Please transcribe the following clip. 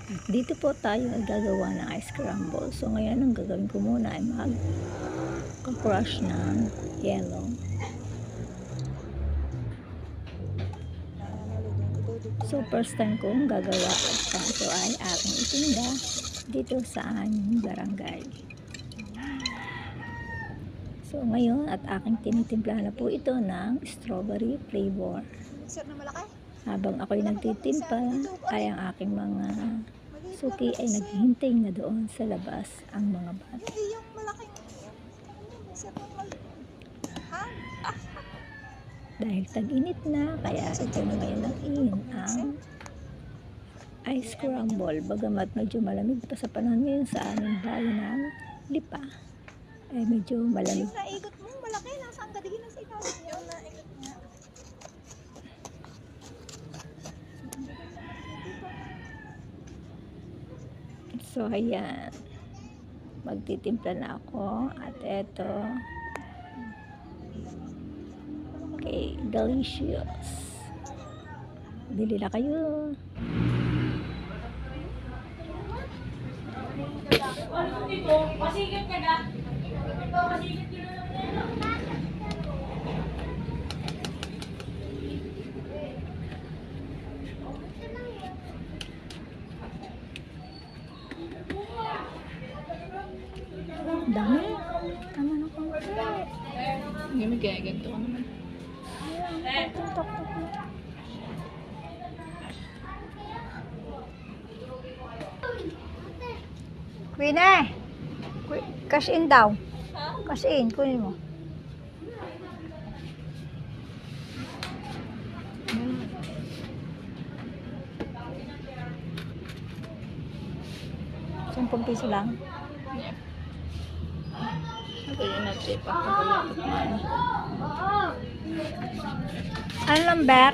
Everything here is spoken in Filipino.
At dito po tayo ay gagawa ng ice crumble. So ngayon ang gagawin ko muna ay mag-crush ng yellow. So first time kong gagawa at ito ay aking itinda dito sa aming barangay. So ngayon at aking tinitimpla na po ito ng strawberry flavor. Habang ako'y nagtitimpa ay ang aking mga suki ay naghihintay na doon sa labas ang mga bata. Dahil tag-init na, kaya ito na ngayon ang ang ice crumble. Bagamat medyo malamig pa sa panahon ngayon sa aming bayan ng Lipa, ay medyo malamig. Ikot mo, malaki. Nasaan ka? Digin na sa ikaw. Yung naikot niya. So, ayan. Magtitimpla na ako. At eto. Okay, delicious. Bili na kayo. Pasigit ka na. Pasigit ka na. Dami. Tama na kung Hindi mo kaya ganito ka naman. Queen eh. Cash in daw. Cash in. Kunin mo. ₱10 lang. Ito yung natrip ako. Wala ko kumain. Ano number?